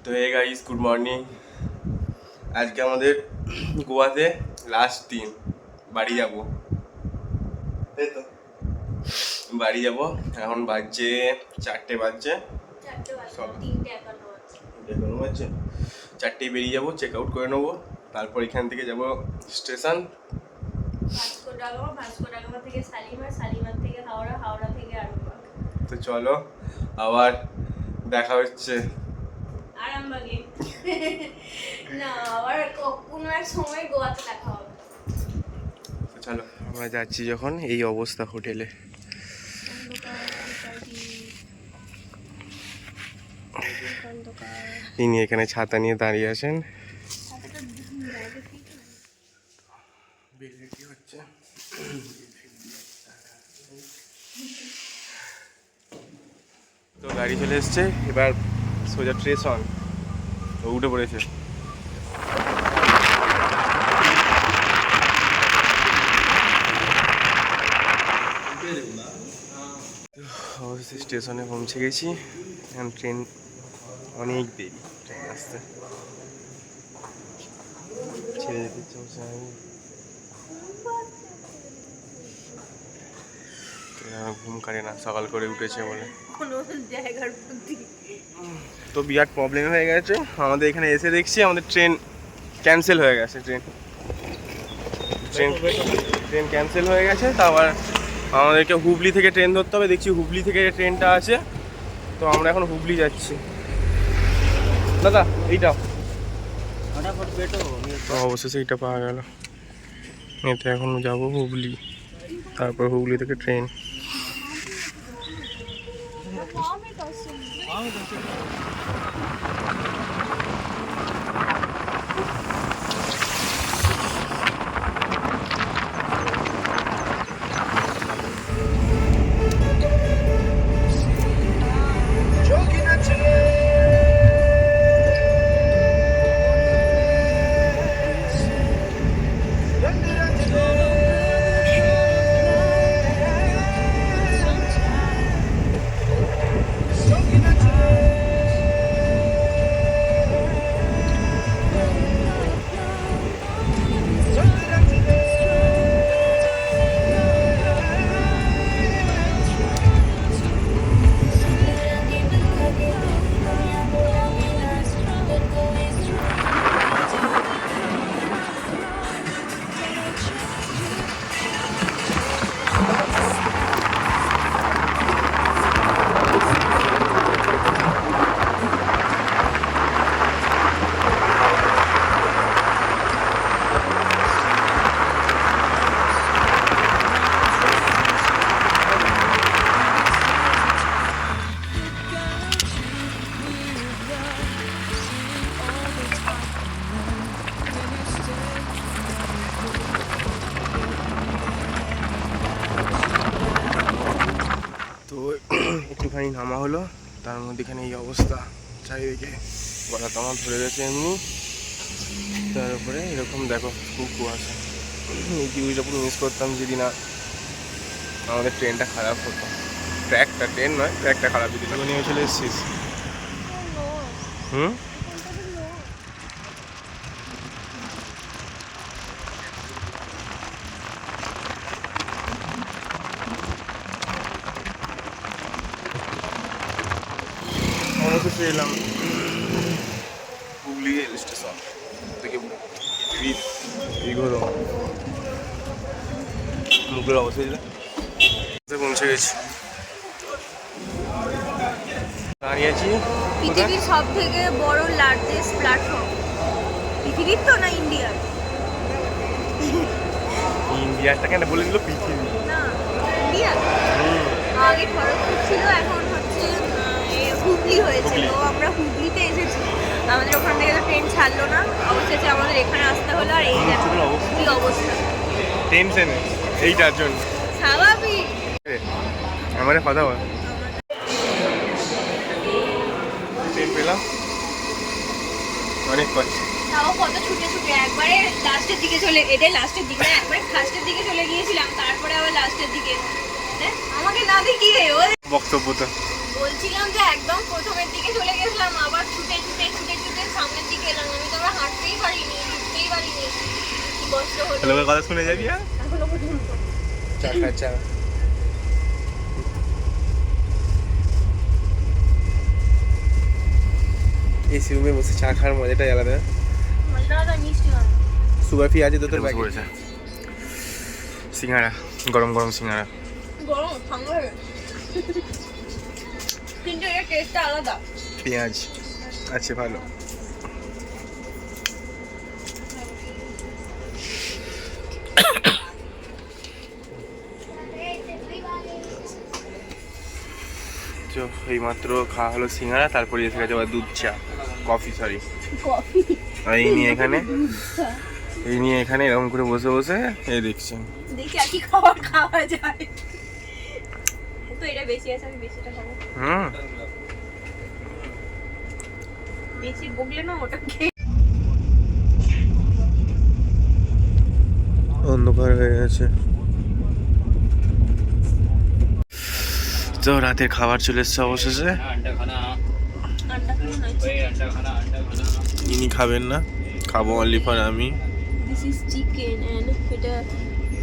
তো hey guys, good morning. আজকে আমাদের গোয়াতে লাস্ট দিন। বাড়ি যাব, তাই তো বাড়ি যাব। এখন বাজছে 4টে বাজছে, সব 3:51 বাজছে। 4টেই বেরিয়ে যাবো, চেক আউট করে নেবো। তারপর এখান থেকে যাব স্টেশন, ভাস্কো থেকে শালিমার থেকে হাওড়া থেকে আরামবাগ। তো চলো আবার দেখা হচ্ছে আরামবাগে না, আবার কোনো এক সময় গোয়াতে দেখা হবে। তো চলো, আমরা যাচ্ছি যখন এই অবস্থা হোটেলে। ইনি এখানে ছাতা নিয়ে দাঁড়িয়ে আছেন। তো গাড়ি চলে এসছে, এবার সোজা স্টেশন। ও উঠে পড়েছে। অবশ্যই স্টেশনে পৌঁছে গেছি। এখন ট্রেন অনেক দেরি, ট্রেন আসতে ছেড়ে যেতে চলছে। ঘুম কাটে না, সকাল করে উঠেছে বলে। তো বিরাট প্রবলেম হয়ে গেছে আমাদের। এখানে এসে দেখছি আমাদের ট্রেন ক্যান্সেল হয়ে গেছে। ট্রেন ক্যান্সেল হয়ে গেছে। তারপর আমাদেরকে হুগলি থেকে ট্রেন ধরতে হবে। দেখছি হুগলি থেকে ট্রেনটা আছে, তো আমরা এখন হুগলি যাচ্ছি। দাদা এইটা তো অবশেষে এইটা পাওয়া গেল। এতে এখন যাবো হুগলি, তারপর হুগলি থেকে ট্রেন। তো একটুখানি নামা হলো, তার মধ্যে এখানে এই অবস্থা। চারিদিকে গলা তামা ধরে গেছে এমনি, তার উপরে এরকম দেখো খুব কুয়াশা। এই ভিউটা পুরো মিস করতাম যদি না আমাদের ট্রেনটা খারাপ হতো। ট্রেন নয়, ট্র্যাকটা খারাপ যদি না নিয়ে চলে এসেছিস। অবশেষে এলাম হুগলি রেল স্টেশন থেকে। মুখের অবস্থা পৌঁছে গেছি, দাঁড়িয়েছি। পৃথিবীর সব থেকে বড় লার্জেস্ট প্ল্যাটফর্ম, পৃথিবীর তো না ইন্ডিয়ার। ইন্ডিয়াটা কেন বলে দিল পৃথিবী? না, ইন্ডিয়া। আগে খড়গপুর ছিল, এখন হচ্ছে হুগলি হয়েছে। তো আমরা হুগলিতে এসেছি, আমাদের ওখান থেকে তো ট্রেন ছাড়লো না, অবশেষে আমাদের এখানে আসতে হলো। আর এই দেখো কি অবস্থা, টেনশনে এইটার জন্য স্বাভাবিক। আমার কথা বল। ট্রেন পেলাম, অনেক কষ্ট। তাও কত ছুটে ছুটে একবারে লাস্টের দিকে লাস্টের দিকে একবারে ফার্স্টের দিকে চলে গিয়েছিলাম, তারপরে আবার লাস্টের দিকে আমাকে না দেখিয়ে ও বক্তব্যটা বলছিলাম যে একদম প্রথমের দিকে চলে গেছিলাম, আবার ছুটে ছুটে ছুটে ছুটে সামনের দিকে এলাম। আমি তো আবার হাঁটতেই পারিনি, ঢুকতেই পারিনি, কি কষ্ট হলো লোকের কথা শুনে যাবি আর এখনো পর্যন্ত। চা খা চা। এসি রুমে বসে চা খাওয়ার মজাটাই আলাদা। মজা মিষ্টি হয়। সুগার ফ্রি আছে তো তোর ব্যাগে? সিঙ্গারা, গরম গরম সিঙ্গারা। গরম ঠান্ডা হয়ে কিন্তু এর টেস্টটা আলাদা। পেঁয়াজ আছে ভালো। তো এইমাত্র খাওয়া হলো সিঙ্গারা, তারপরে এসে গেছে আবার দুধ চা, কফি সরি কফি। আর এই নিয়ে এখানে এরকম করে বসে বসে এই দেখছেন। দেখি আর কি খাবার খাওয়া যায়। তো এটা বেশি আছে, আমি বেশিটা খাবো। বেশি বগলে না ওটা খেয়ে। অন্ধকার হয়ে গেছে। তো রাতের খাবার চলে এসছে অবশেষে। ইনি খাবেন না, খাবো অনলি ফর আমি। দিস ইজ চিকেন এন্ড এটা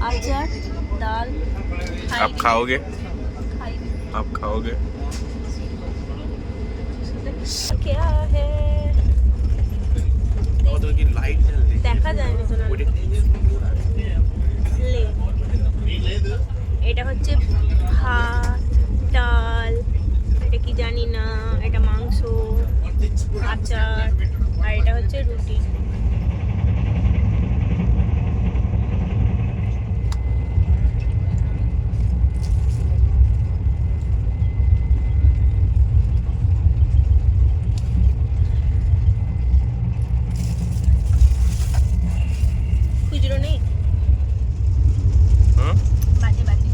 আচার ডাল। आप खाओगे? आप खाओगे? क्या है দেখা যায় না শোনা। লে এটা হচ্ছে ভাত ডাল, এটা কি জানি না, এটা মাংস আচার, আর এটা হচ্ছে রুটি। খুচরো নেই? বাজে বাজে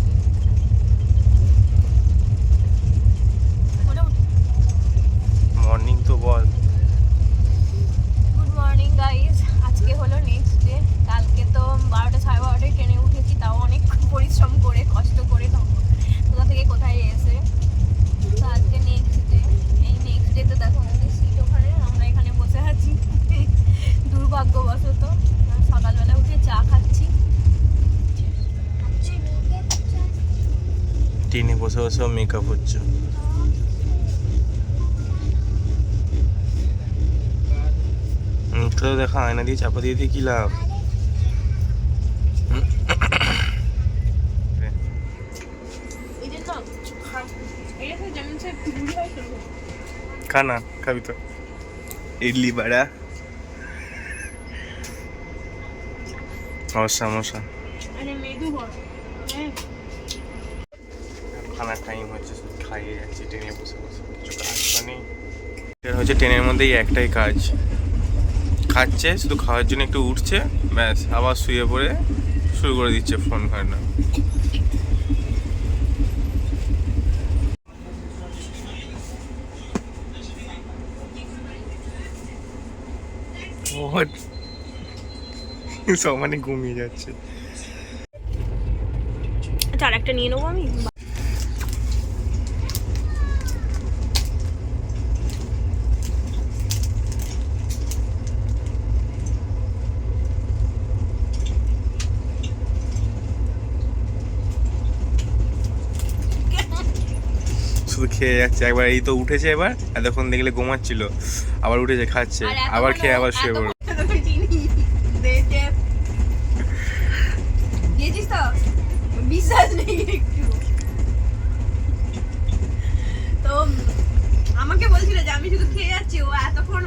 মর্নিং তো বল। Good morning guys. আজকে হলো নেক্সট ডে। কালকে তো 12টা 12:30টায় ট্রেনে উঠেছি, তাও অনেক পরিশ্রম করে কষ্ট করে কোথা থেকে কোথায় এসে। তো আজকে নেক্সট ডে। এই নেক্সট ডে তো দেখো আমাদের সিট ওখানে, আমরা এখানে বসে আছি দুর্ভাগ্যবশত। সকালবেলা উঠে চা খাচ্ছি। ট্রেনে বসে বসে মেকআপ হচ্ছে। মুখটা দেখা আয়না দিয়ে চাপা দিয়ে দিয়ে কি লাভ? খানা খাবি তো? ইডলি বড়া আর সমোসা। খানার টাইম হচ্ছে, শুধু খাইয়ে যাচ্ছি ট্রেনে বসে বসে, কিছু কাজ তো নেই। এটা হচ্ছে ট্রেনের মধ্যেই একটাই কাজ, খাচ্ছে শুধু, খাওয়ার জন্য একটু উঠছে, ব্যাস আবার শুয়ে পড়ে শুরু করে দিচ্ছে ফোন ঘাঁটা। সব মানে ঘুমিয়ে যাচ্ছে। আচ্ছা আর একটা নিয়ে নেবো আমি। শুধু খেয়ে যাচ্ছে। একবার এই তো উঠেছে, এবার এতক্ষণ দেখলে ঘুমাচ্ছিল, আবার উঠেছে খাচ্ছে, আবার খেয়ে আবার শুয়ে পড়বে। বিশ্বাস নেই একটু। তো আমাকে বলছিল যে আমি শুধু খেয়ে যাচ্ছি, ও এতক্ষণ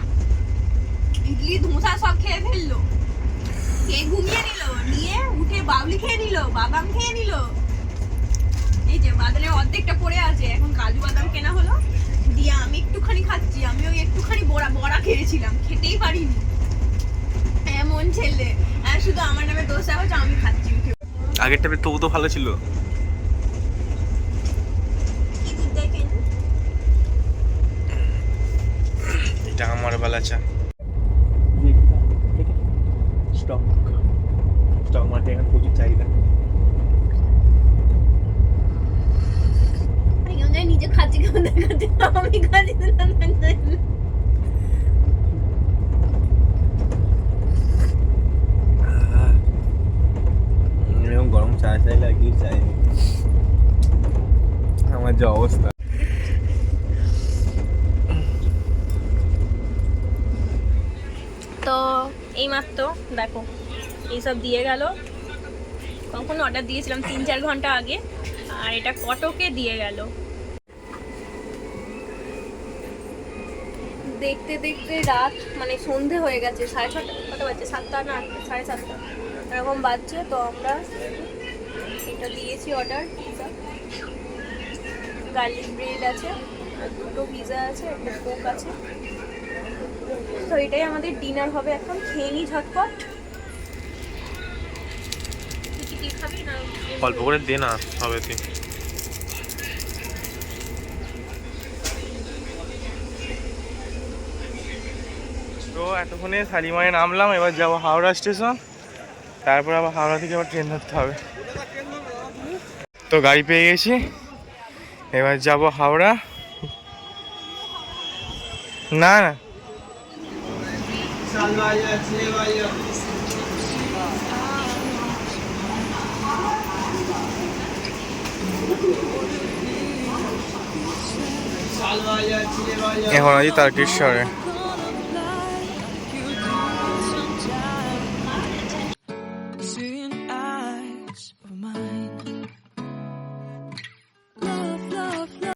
ইডলি ধোসা সব খেয়ে ফেললো, খেয়ে ঘুমিয়ে নিল, নিয়ে উঠে বাবলি খেয়ে নিল, বাদাম খেয়ে নিল। এই যে বাদামের অর্ধেকটা পড়ে আছে, এখন কাজু বাদাম কেনা হলো, দিয়ে আমি একটুখানি খাচ্ছি। আমি ওই একটুখানি বড়া খেয়েছিলাম, খেতেই পারিনি। এমন ছেলে, শুধু আমার নামে দোষা হচ্ছে, আমি খাচ্ছি। আগেরটা তবু তো ভালো ছিল। এটা আমার বেলা চা। স্টক মার্কেটে এখন প্রচুর চাহিদা। নিজে খাচ্ছি কেমন দেখাচ্ছে, আমি খাচ্ছি এইমাত্র দেখো এইসব দিয়ে গেল। কখন অর্ডার দিয়েছিলাম 3-4 ঘন্টা আগে, আর এটা কটকে দিয়ে গেল। দেখতে দেখতে রাত মানে সন্ধে হয়ে গেছে, 6:30 কত বাজছে, 7টা না 7:30 এরকম বাজছে। তো আমরা এটা দিয়েছি অর্ডার, পিৎজা, গার্লিক ব্রেড আছে, আর 2টো পিৎজা আছে, একটা কোক আছে। তো এটাই আমাদের ডিনার হবে। এখন খেয়ে নিই ঝটপট। তুই কি খাবি না? অল্প করে দে না, হবে তুই। তো এতক্ষণে শালিমারে নামলাম, এবার যাবো হাওড়া স্টেশন, তারপর আবার হাওড়া থেকে আবার ট্রেন ধরতে হবে। তো গাড়ি পেয়ে গেছি, এবার যাব হাওড়া। না না এখন আছি তারকেশ্বরে।